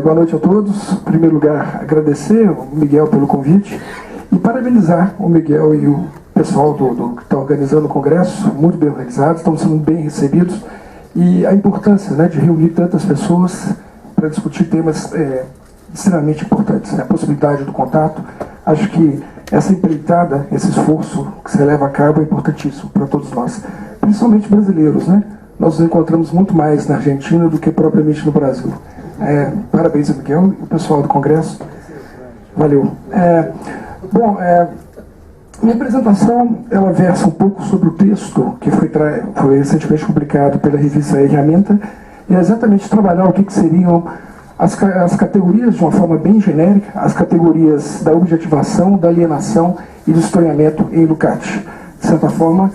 Boa noite a todos. Em primeiro lugar, agradecer ao Miguel pelo convite e parabenizar o Miguel e o pessoal que está organizando o congresso, muito bem organizados, estão sendo bem recebidos, e a importância, né, de reunir tantas pessoas para discutir temas extremamente importantes, né? A possibilidade do contato. Acho que essa empreitada, esse esforço que se leva a cabo é importantíssimo para todos nós, principalmente brasileiros, né? Nós nos encontramos muito mais na Argentina do que propriamente no Brasil. Parabéns a Miguel e o pessoal do Congresso. Valeu. Minha apresentação, ela versa um pouco sobre o texto que foi recentemente publicado pela revista Herramienta, e é exatamente trabalhar o que seriam as categorias, de uma forma bem genérica, as categorias da objetivação, da alienação e do estranhamento em Lukács. De certa forma,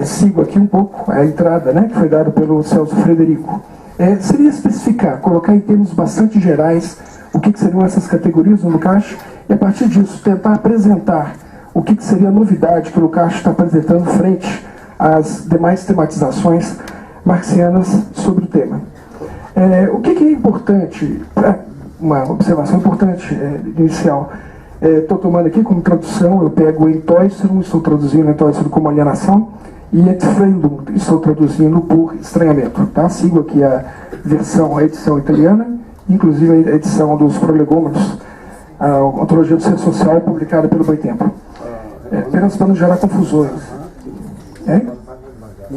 sigo aqui um pouco a entrada, né, que foi dada pelo Celso Frederico. Seria especificar, colocar em termos bastante gerais o que seriam essas categorias no Lukács, e a partir disso tentar apresentar o que seria a novidade que o Lukács está apresentando frente às demais tematizações marxianas sobre o tema. O que é importante, uma observação importante inicial, estou tomando aqui como tradução, eu pego Entäußerung, estou traduzindo Entäußerung como alienação, e Entfremdung, estou traduzindo por estranhamento. Tá? Sigo aqui a edição italiana, inclusive a edição dos prolegômenos, a ontologia do ser social, publicada pelo Boitempo. Apenas para não gerar confusões.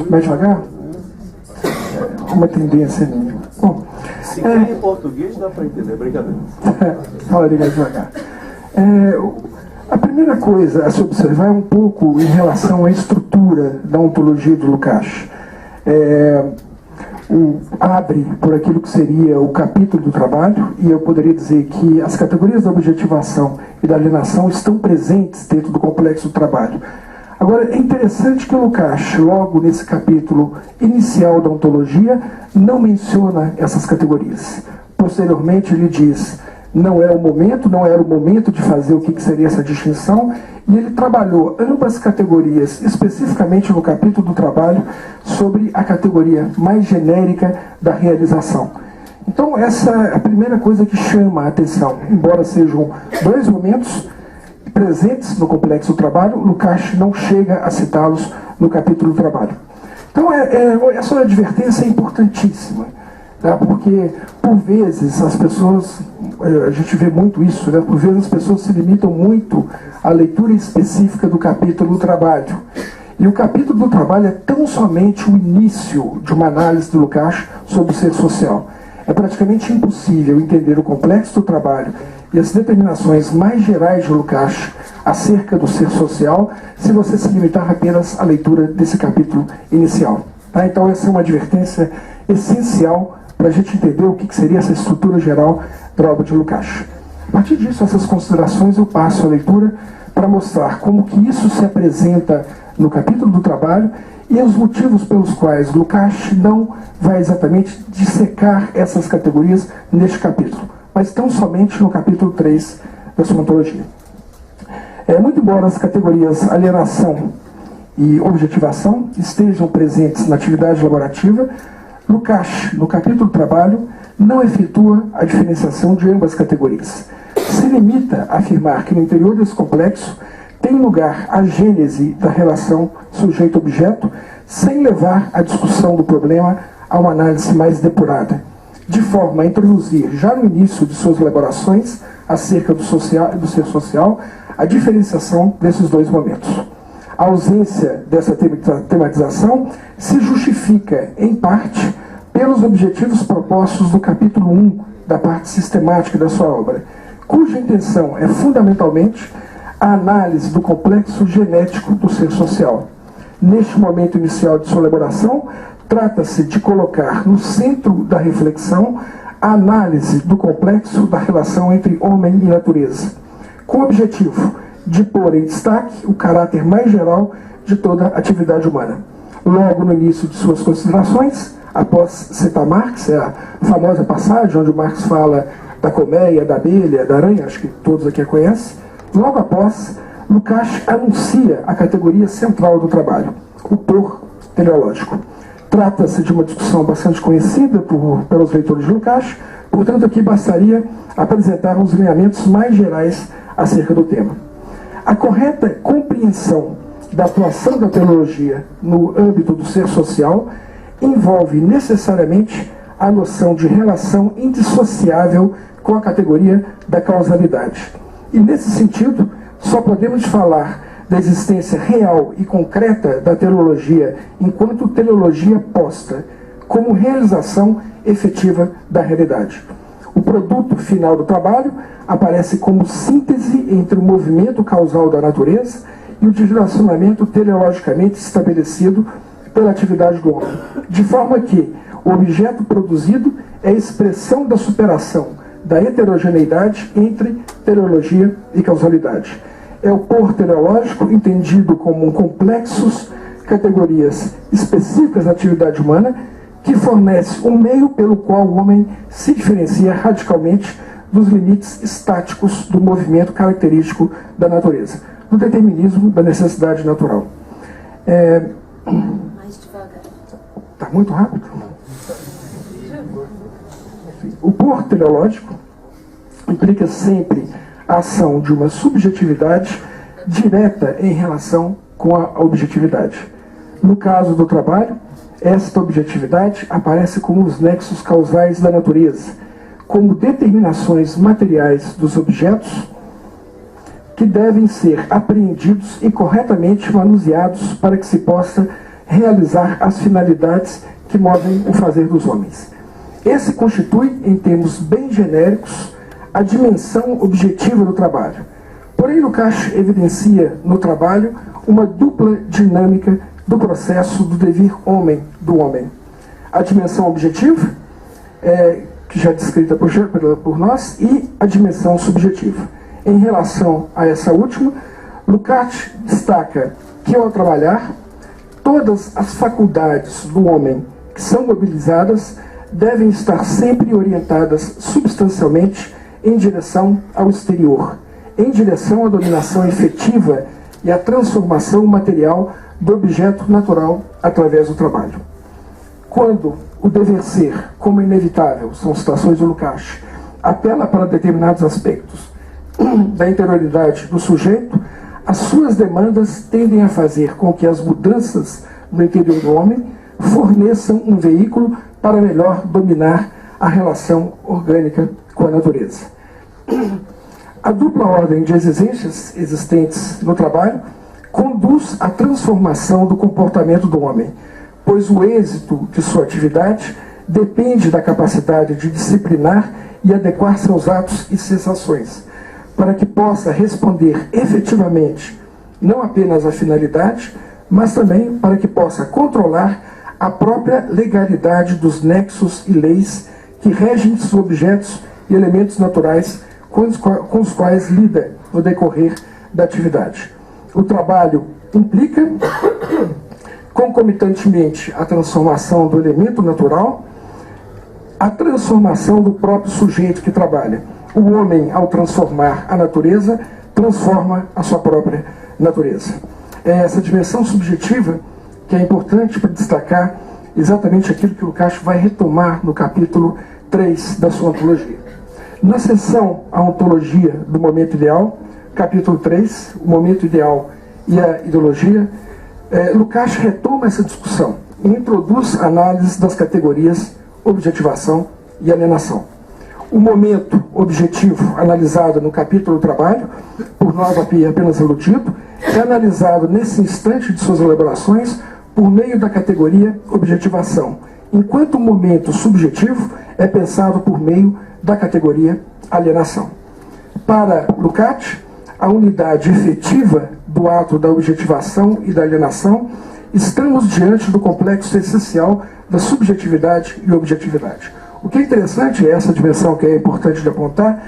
Mais devagar? Uma tendência minha. Bom, se quer em português, dá para entender, brincadeira. Falaria mais devagar. A primeira coisa a se observar é um pouco em relação à estrutura da ontologia do Lukács. Abre por aquilo que seria o capítulo do trabalho, e eu poderia dizer que as categorias da objetivação e da alienação estão presentes dentro do complexo do trabalho. Agora, é interessante que o Lukács, logo nesse capítulo inicial da ontologia, não menciona essas categorias. Posteriormente, ele diz: não era o momento de fazer o que seria essa distinção, e ele trabalhou ambas categorias, especificamente no capítulo do trabalho, sobre a categoria mais genérica da realização. Então, essa é a primeira coisa que chama a atenção. Embora sejam dois momentos presentes no complexo do trabalho, Lukács não chega a citá-los no capítulo do trabalho. Então, essa advertência é importantíssima. Porque, por vezes, as pessoas, a gente vê muito isso, né? Por vezes as pessoas se limitam muito à leitura específica do capítulo do trabalho. E o capítulo do trabalho é tão somente o início de uma análise do Lukács sobre o ser social. É praticamente impossível entender o complexo do trabalho e as determinações mais gerais de Lukács acerca do ser social se você se limitar apenas à leitura desse capítulo inicial. Tá? Então, essa é uma advertência essencial para a gente entender o que seria essa estrutura geral da obra de Lukács. A partir disso, essas considerações, eu passo a leitura para mostrar como que isso se apresenta no capítulo do trabalho e os motivos pelos quais Lukács não vai exatamente dissecar essas categorias neste capítulo, mas tão somente no capítulo 3 da sua ontologia. Muito embora as categorias alienação e objetivação estejam presentes na atividade laborativa, Lukács, no capítulo do trabalho, não efetua a diferenciação de ambas categorias. Se limita a afirmar que no interior desse complexo tem lugar a gênese da relação sujeito-objeto, sem levar a discussão do problema a uma análise mais depurada, de forma a introduzir, já no início de suas elaborações acerca do ser social, a diferenciação desses dois momentos. A ausência dessa tematização se justifica, em parte, pelos objetivos propostos no capítulo 1 da parte sistemática da sua obra, cuja intenção é fundamentalmente a análise do complexo genético do ser social. Neste momento inicial de sua elaboração, trata-se de colocar no centro da reflexão a análise do complexo da relação entre homem e natureza, com o objetivo de pôr em destaque o caráter mais geral de toda a atividade humana. Logo no início de suas considerações, após citar Marx, é a famosa passagem onde o Marx fala da colmeia, da abelha, da aranha, acho que todos aqui a conhecem, logo após, Lukács anuncia a categoria central do trabalho, o por teleológico. Trata-se de uma discussão bastante conhecida pelos leitores de Lukács, Portanto, aqui bastaria apresentar os lineamentos mais gerais acerca do tema. A correta compreensão da atuação da teleologia no âmbito do ser social envolve necessariamente a noção de relação indissociável com a categoria da causalidade. E, nesse sentido, só podemos falar da existência real e concreta da teleologia enquanto teleologia posta como realização efetiva da realidade. O produto final do trabalho aparece como síntese entre o movimento causal da natureza e o relacionamento teleologicamente estabelecido pela atividade do homem, de forma que o objeto produzido é a expressão da superação da heterogeneidade entre teleologia e causalidade. É o por teleológico entendido como complexos categorias específicas da atividade humana que fornece um meio pelo qual o homem se diferencia radicalmente dos limites estáticos do movimento característico da natureza, do determinismo da necessidade natural. Mais devagar. Está muito rápido? O por teleológico implica sempre a ação de uma subjetividade direta em relação com a objetividade. No caso do trabalho, esta objetividade aparece como os nexos causais da natureza, como determinações materiais dos objetos que devem ser apreendidos e corretamente manuseados para que se possa realizar as finalidades que movem o fazer dos homens. Esse constitui, em termos bem genéricos, a dimensão objetiva do trabalho. Porém, Lukács evidencia no trabalho uma dupla dinâmica do processo do devir homem do homem. A dimensão objetiva, que já é descrita por nós, e a dimensão subjetiva. Em relação a essa última, Lukács destaca que, ao trabalhar, todas as faculdades do homem que são mobilizadas devem estar sempre orientadas substancialmente em direção ao exterior, em direção à dominação efetiva e à transformação material do objeto natural através do trabalho. Quando o dever ser, como inevitável, são citações de Lukács, apela para determinados aspectos da interioridade do sujeito, as suas demandas tendem a fazer com que as mudanças no interior do homem forneçam um veículo para melhor dominar a relação orgânica com a natureza. A dupla ordem de exigências existentes no trabalho conduz à transformação do comportamento do homem, pois o êxito de sua atividade depende da capacidade de disciplinar e adequar seus atos e sensações, para que possa responder efetivamente não apenas à finalidade, mas também para que possa controlar a própria legalidade dos nexos e leis que regem seus objetos e elementos naturais com os quais lida no decorrer da atividade. O trabalho implica, concomitantemente à transformação do elemento natural, a transformação do próprio sujeito que trabalha. O homem, ao transformar a natureza, transforma a sua própria natureza. É essa dimensão subjetiva que é importante para destacar exatamente aquilo que Lukács vai retomar no capítulo 3 da sua ontologia. Na seção A Ontologia do Momento Ideal, capítulo 3, o momento ideal e a ideologia, Lukács retoma essa discussão e introduz a análise das categorias objetivação e alienação. O momento objetivo analisado no capítulo do trabalho, por nós aqui apenas aludido, é analisado nesse instante de suas elaborações por meio da categoria objetivação, enquanto o momento subjetivo é pensado por meio da categoria alienação. Para Lukács, a unidade efetiva do ato da objetivação e da alienação, estamos diante do complexo essencial da subjetividade e objetividade. O que é interessante é essa dimensão que é importante de apontar,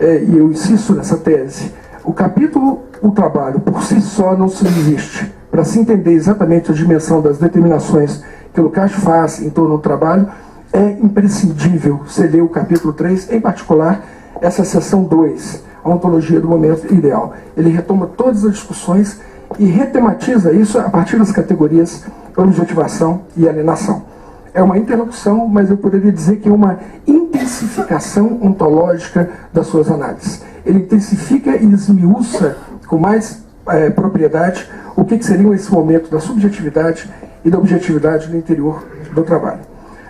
e eu insisto nessa tese. O capítulo, o trabalho, por si só não subsiste. Para se entender exatamente a dimensão das determinações que Lukács faz em torno do trabalho, é imprescindível se ler o capítulo 3, em particular essa seção 2, a ontologia do momento ideal. Ele retoma todas as discussões e retematiza isso a partir das categorias objetivação e alienação. é uma interlocução, mas eu poderia dizer que é uma intensificação ontológica das suas análises. Ele intensifica e esmiuça com mais propriedade o que seria esse momento da subjetividade e da objetividade no interior do trabalho.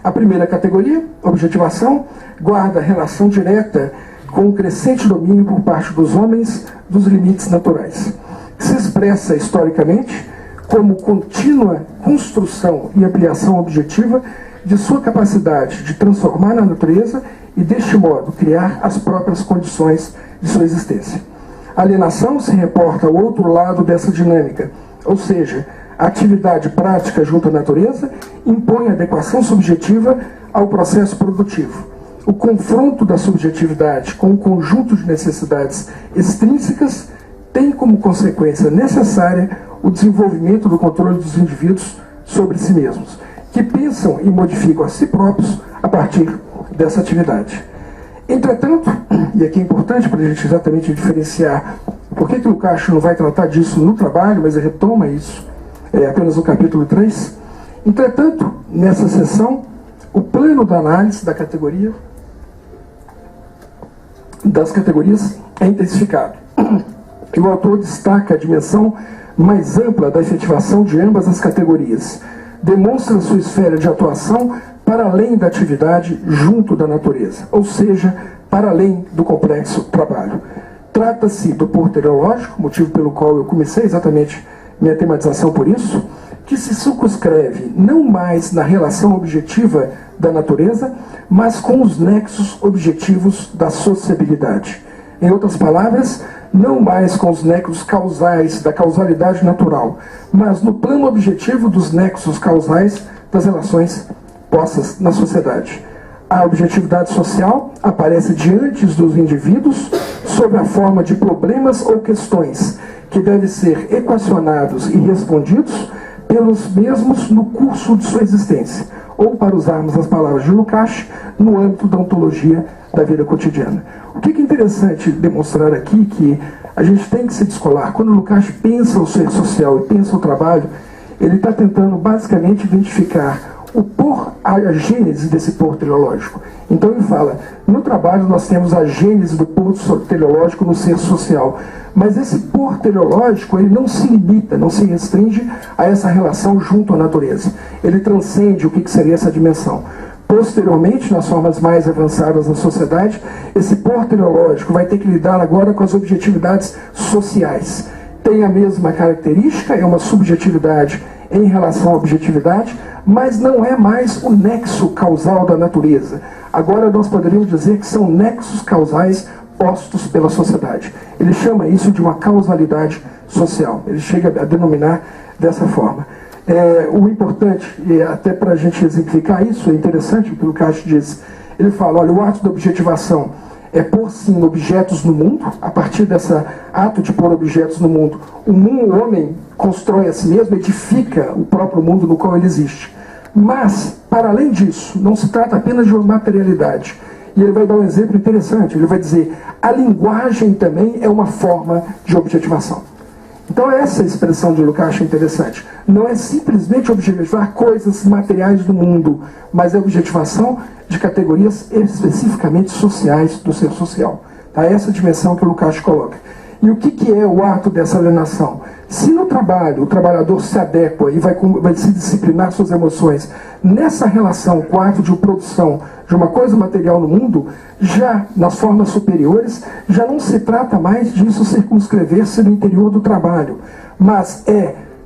A primeira categoria, objetivação, guarda relação direta com o crescente domínio por parte dos homens dos limites naturais, que se expressa historicamente como contínua construção e ampliação objetiva de sua capacidade de transformar a natureza e, deste modo, criar as próprias condições de sua existência. A alienação se reporta ao outro lado dessa dinâmica, ou seja, a atividade prática junto à natureza impõe adequação subjetiva ao processo produtivo. O confronto da subjetividade com o conjunto de necessidades extrínsecas tem como consequência necessária o desenvolvimento do controle dos indivíduos sobre si mesmos, que pensam e modificam a si próprios a partir dessa atividade. Entretanto, e aqui é importante para a gente exatamente diferenciar por que o Lukács não vai tratar disso no trabalho, mas ele retoma isso apenas no capítulo 3. Entretanto, nessa seção, o plano da análise da categoria, das categorias é intensificado. E o autor destaca a dimensão mais ampla da efetivação de ambas as categorias. Demonstra sua esfera de atuação para além da atividade junto da natureza, ou seja, para além do complexo trabalho. Trata-se do porteriológico, motivo pelo qual eu comecei exatamente minha tematização por isso, que se circunscreve não mais na relação objetiva da natureza, mas com os nexos objetivos da sociabilidade. Em outras palavras, não mais com os nexos causais da causalidade natural, mas no plano objetivo dos nexos causais das relações postas na sociedade. A objetividade social aparece diante dos indivíduos sob a forma de problemas ou questões que devem ser equacionados e respondidos pelos mesmos no curso de sua existência, ou, para usarmos as palavras de Lukács, no âmbito da ontologia da vida cotidiana. O que é interessante demonstrar aqui que a gente tem que se descolar. Quando o Lukács pensa o ser social e pensa o trabalho, ele está tentando basicamente identificar a gênese desse pôr teleológico. Então ele fala, no trabalho nós temos a gênese do pôr teleológico no ser social, mas esse pôr teleológico ele não se limita, não se restringe a essa relação junto à natureza. Ele transcende o que seria essa dimensão. Posteriormente, nas formas mais avançadas da sociedade, esse pôr teleológico vai ter que lidar agora com as objetividades sociais. Tem a mesma característica, é uma subjetividade em relação à objetividade, mas não é mais o nexo causal da natureza. Agora nós poderíamos dizer que são nexos causais postos pela sociedade. Ele chama isso de uma causalidade social. Ele chega a denominar dessa forma. O importante, e até para a gente exemplificar isso, é interessante o que o Lukács diz. Ele fala, olha, o ato da objetivação é pôr sim objetos no mundo. A partir desse ato de pôr objetos no mundo, o homem constrói a si mesmo, edifica o próprio mundo no qual ele existe. Mas, para além disso, não se trata apenas de uma materialidade. E ele vai dar um exemplo interessante. Ele vai dizer, a linguagem também é uma forma de objetivação. Então essa expressão de Lukács é interessante. Não é simplesmente objetivar coisas materiais do mundo, mas é objetivação de categorias especificamente sociais do ser social. Tá? Essa dimensão que o Lukács coloca. E o que é o ato dessa alienação? Se no trabalho o trabalhador se adequa e vai se disciplinar suas emoções nessa relação com o ato de produção de uma coisa material no mundo, já nas formas superiores, já não se trata mais disso circunscrever-se no interior do trabalho, mas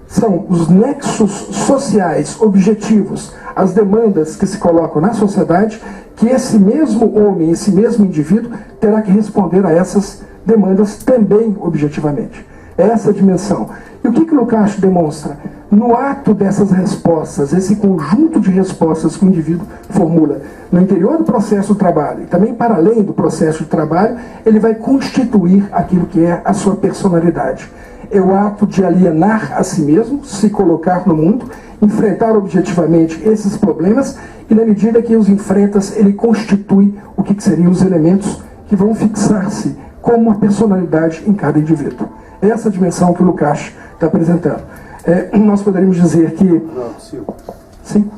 são os nexos sociais, objetivos, as demandas que se colocam na sociedade, que esse mesmo homem, esse mesmo indivíduo, terá que responder a essas demandas também objetivamente. Essa dimensão. E o que o Lukács demonstra? No ato dessas respostas, esse conjunto de respostas que o indivíduo formula no interior do processo do trabalho, e também para além do processo de trabalho, ele vai constituir aquilo que é a sua personalidade. É o ato de alienar a si mesmo, se colocar no mundo, enfrentar objetivamente esses problemas, e na medida que os enfrenta, ele constitui o que seriam os elementos que vão fixar-se como uma personalidade em cada indivíduo. Essa dimensão que o Lukács está apresentando. Nós poderíamos dizer que... Não, Silvio. Sim?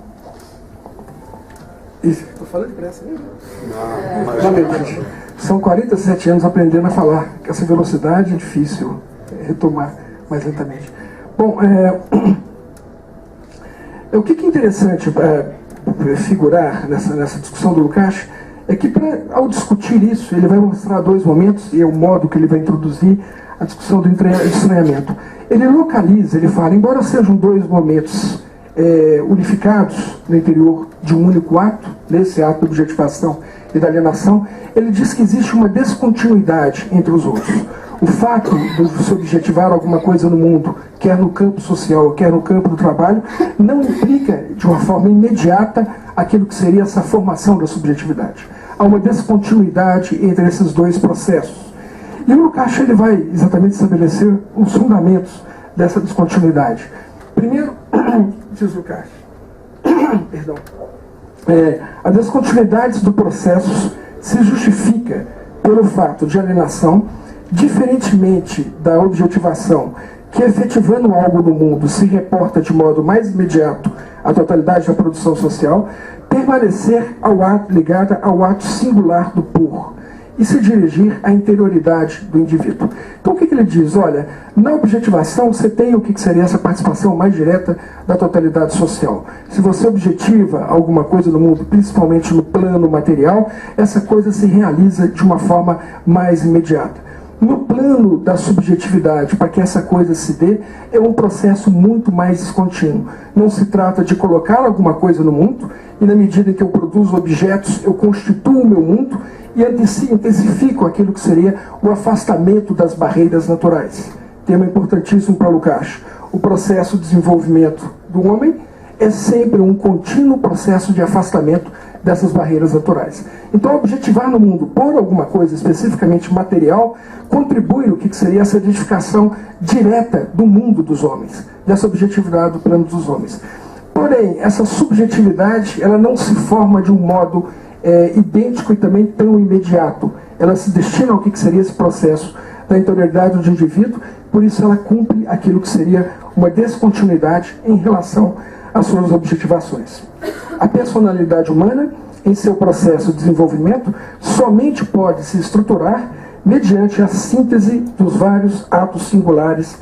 Estou falando depressa mesmo? Não, meu Deus. São 47 anos aprendendo a falar. Essa velocidade é difícil retomar mais lentamente. Bom, o que é interessante figurar nessa discussão do Lukács é que, ao discutir isso, ele vai mostrar dois momentos, e é o modo que ele vai introduzir a discussão do estranhamento. Ele localiza, ele fala, embora sejam dois momentos unificados no interior de um único ato, nesse ato de objetivação e da alienação, ele diz que existe uma descontinuidade entre os outros. O fato de se objetivar alguma coisa no mundo, quer no campo social, quer no campo do trabalho, não implica de uma forma imediata aquilo que seria essa formação da subjetividade. Há uma descontinuidade entre esses dois processos. E o Lukács ele vai exatamente estabelecer os fundamentos dessa descontinuidade. Primeiro, diz Lukács, perdão, a descontinuidade do processo se justifica pelo fato de alienação, diferentemente da objetivação, que efetivando algo no mundo se reporta de modo mais imediato à totalidade da produção social, permanecer ligada ao ato singular do por e se dirigir à interioridade do indivíduo. Então o que ele diz? Olha, na objetivação você tem o que seria essa participação mais direta da totalidade social. Se você objetiva alguma coisa no mundo, principalmente no plano material, essa coisa se realiza de uma forma mais imediata. No plano da subjetividade, para que essa coisa se dê, é um processo muito mais descontínuo. Não se trata de colocar alguma coisa no mundo, e na medida em que eu produzo objetos, eu constituo o meu mundo e intensifico aquilo que seria o afastamento das barreiras naturais. Tema importantíssimo para Lukács. O processo de desenvolvimento do homem é sempre um contínuo processo de afastamento dessas barreiras naturais. Então, objetivar no mundo por alguma coisa especificamente material contribui no que seria essa edificação direta do mundo dos homens, dessa objetividade do plano dos homens. Porém, essa subjetividade ela não se forma de um modo idêntico e também tão imediato. Ela se destina ao que seria esse processo da interioridade do indivíduo, por isso ela cumpre aquilo que seria uma descontinuidade em relação às suas objetivações. A personalidade humana, em seu processo de desenvolvimento, somente pode se estruturar mediante a síntese dos vários atos singulares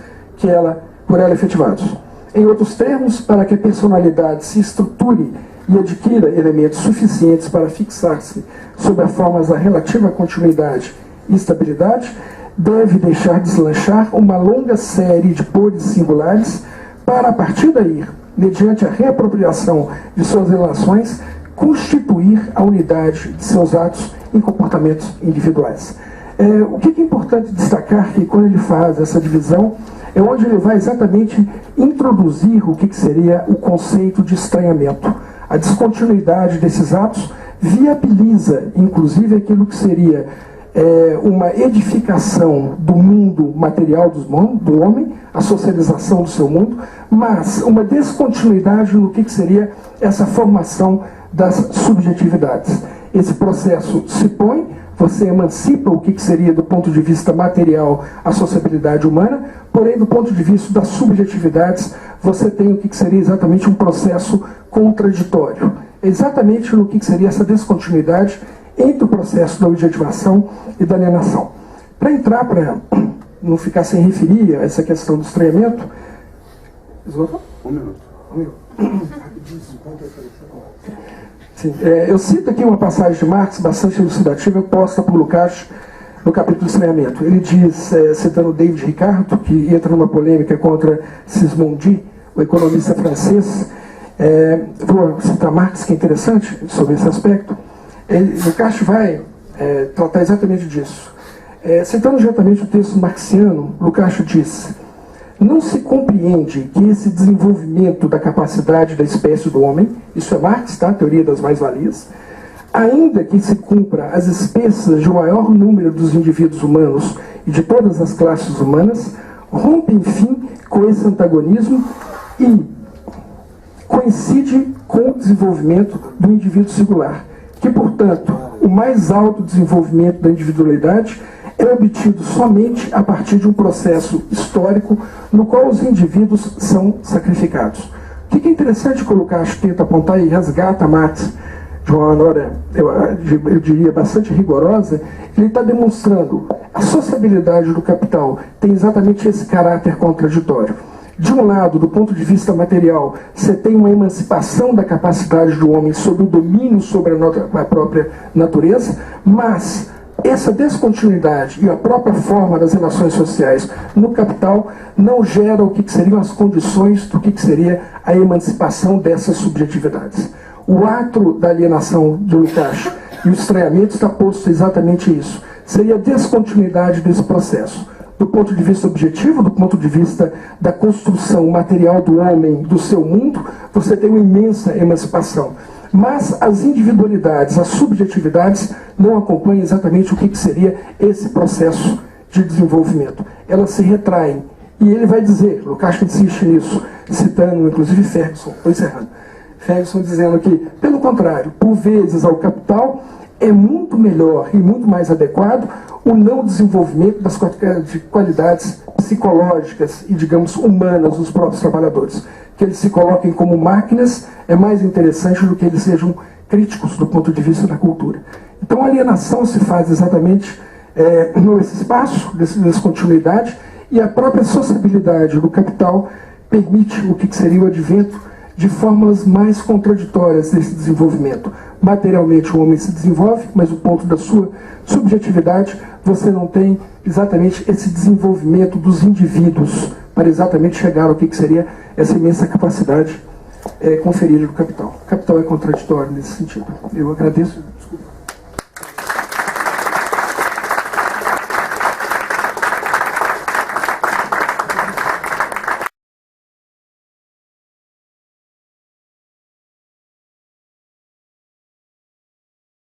por ela efetivados. Em outros termos, para que a personalidade se estruture e adquira elementos suficientes para fixar-se sob as formas da relativa continuidade e estabilidade, deve deixar deslanchar uma longa série de pores singulares para, a partir daí, mediante a reapropriação de suas relações, constituir a unidade de seus atos em comportamentos individuais. O que é importante destacar que quando ele faz essa divisão, é onde ele vai exatamente introduzir o que seria o conceito de estranhamento. A descontinuidade desses atos viabiliza, inclusive, aquilo que seria uma edificação do mundo material do homem, a socialização do seu mundo, mas uma descontinuidade no que seria essa formação das subjetividades. Esse processo se põe, você emancipa o que seria do ponto de vista material a sociabilidade humana, porém do ponto de vista das subjetividades você tem o que seria exatamente um processo contraditório. Exatamente no que seria essa descontinuidade entre o processo da objetivação e da alienação. Para entrar, para não ficar sem referir a essa questão do estranhamento... Esgotou? Um minuto. Sim, eu cito aqui uma passagem de Marx bastante elucidativa, posta por Lukács no capítulo do estranhamento. Ele diz, citando David Ricardo, que entra numa polêmica contra Sismondi, o economista francês, vou citar Marx, que é interessante sobre esse aspecto. Lukács vai tratar exatamente disso. Citando diretamente o texto marxiano, Lukács diz: não se compreende que esse desenvolvimento da capacidade da espécie do homem, isso é Marx, tá? Teoria das mais-valias, ainda que se cumpra as expensas de um maior número dos indivíduos humanos e de todas as classes humanas, rompe, enfim, com esse antagonismo e coincide com o desenvolvimento do indivíduo singular, que, portanto, o mais alto desenvolvimento da individualidade é obtido somente a partir de um processo histórico no qual os indivíduos são sacrificados. O que é interessante que o Lukács tenta apontar e resgata Marx de uma maneira, eu diria, bastante rigorosa, ele está demonstrando a sociabilidade do capital tem exatamente esse caráter contraditório. De um lado, do ponto de vista material, você tem uma emancipação da capacidade do homem sobre o domínio sobre a própria natureza, mas essa descontinuidade e a própria forma das relações sociais no capital não gera o que seriam as condições do que seria a emancipação dessas subjetividades. O ato da alienação de Lukács e o estranhamento está posto exatamente isso. Seria a descontinuidade desse processo. Do ponto de vista objetivo, do ponto de vista da construção material do homem, do seu mundo, você tem uma imensa emancipação. Mas as individualidades, as subjetividades, não acompanham exatamente o que seria esse processo de desenvolvimento. Elas se retraem. E ele vai dizer, Lukács insiste nisso, citando inclusive Ferguson, estou encerrando. Ferguson dizendo que, pelo contrário, por vezes ao capital é muito melhor e muito mais adequado o não desenvolvimento das qualidades psicológicas e, digamos, humanas dos próprios trabalhadores. Que eles se coloquem como máquinas é mais interessante do que eles sejam críticos do ponto de vista da cultura. Então a alienação se faz exatamente nesse espaço, dessa descontinuidade, e a própria sociabilidade do capital permite o que seria o advento de formas mais contraditórias desse desenvolvimento. Materialmente o homem se desenvolve, mas o ponto da sua subjetividade, você não tem exatamente esse desenvolvimento dos indivíduos para exatamente chegar ao que seria essa imensa capacidade conferida do capital. O capital é contraditório nesse sentido. Eu agradeço. Desculpa.